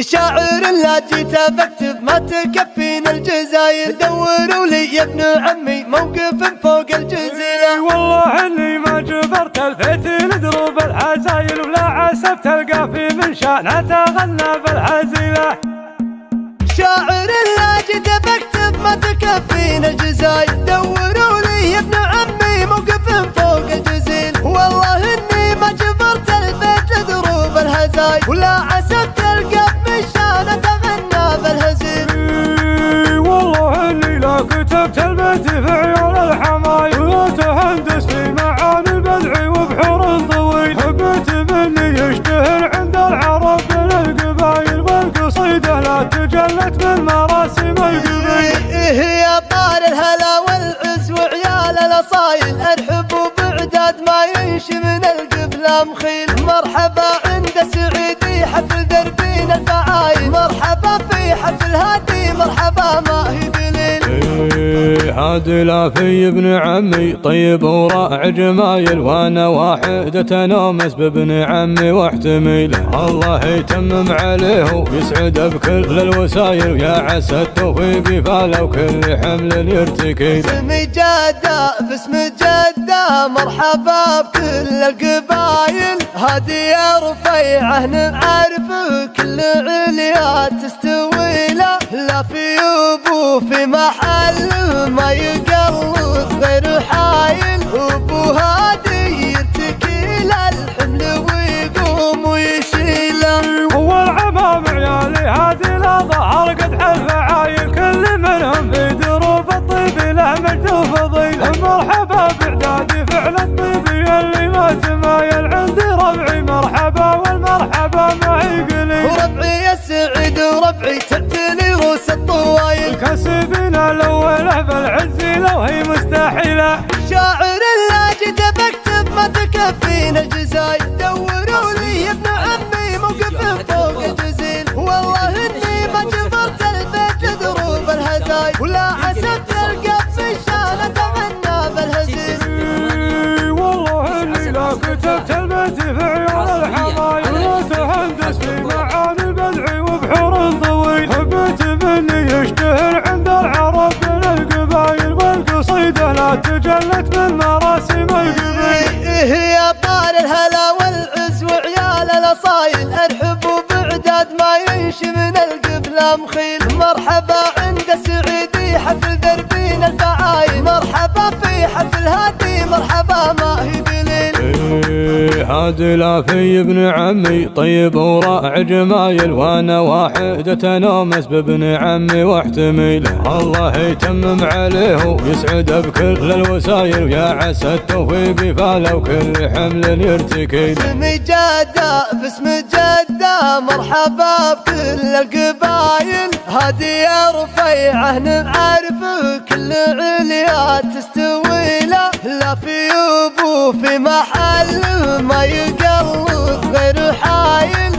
الشاعر لا جيت بكتب ما تكفينا الجزاير، دوروا لي يا ابن عمي موقف فوق الجزيرة. والله اني ما جبرت البيت لدروب الحزايل، ولا عسفت القافي من شان تغنى بالحزيلة. شاعر لا جيت بكتب ما تكفينا الجزاير، دوروا لي يا ابن عمي موقف فوق الجزيل. والله اني ما جبرت البيت لدروب الهزايل، ولا عسفت القاف من شان تغنى بالهزيل. والله اني لا كتبت البيت في عيون الحمايل، ولا تهندس في معاني البدع وبحور طويل. حبيت مني يشتهر عند العرب من القبايل، والقصيدة لا تجلت من مراسم القبيل. يا طار الهلا والعز وعيال الاصايل، ارحبوا بعداد ما ينشي من القبلة مخيل. مرحبا عند سعيدي حفل دربين الفعايل، مرحبا في حفل هادي مرحبا ما هي دليل. هادي لا في ابن عمي طيب ورائع جمايل، وانا واحد تنومس بابن عمي واحتميل. الله يتمم عليه ويسعد بكل الوسايل، يا عسى التوفيق فاله وكل حمل يرتكي. باسم جدة باسم جدة مرحبا بكل القبايل، هادي يا رفيعه نعرف كل عليا تستوي له. لا في ابو في محل ما يقلد غير حايل، ابو هادي يرتكي له الحمل ويقوم ويشيله. هو العمام عيالي هادي لا ظهر قدح الفعايل، كل منهم في دروب الطيب له مجد وفضيل. مرحبا باعدادي فعل الطيب اللي ما تمايل، عندي ربعي مرحبا والمرحبا معي قليل. وربعي يا سعيد وربعي تعتني روس الطوايل، كاسبين الاوله بالعز لو هي مستحيله. شاعر لا جيت بكتب ما تكفينا الجزاير، دوروا لي يا ابن عمي موقف فوق الجزيل. والله اني ما جبرت البيت لدروب الهزايل، ولا عسفت القاف في شان تغنى بالهزيل. والله اني لا كتبت البيت في عيون الحمايل، ولا تهندس في معاني البدع وبحور طويل. حبيت مني يشتهر عند العرب من القبايل، والقصيدة لا تجلت من مراسم القبيل. يا طار الهلا والعز وعيال الاصايل، ارحبوا بعداد ما ينشي من القبلة مخيل. مرحبا عند سعيدي حفل دربين الفعايل، مرحبا في حفل هادي مرحبا ما هي دليل. هادي لا في ابن عمي طيب ورائع جمايل، وانا واحد تنومس بابن عمي واحتميل. الله يتمم عليه ويسعد بكل الوسايل، يا عسى التوفيق فاله وكل حمل يرتكي. باسم جدة باسم جدة مرحبا بكل القبايل، هادي يا رفيعه نعرف كل عليا تستوي له. لا في ابو في محل ما يقلد غير حايل،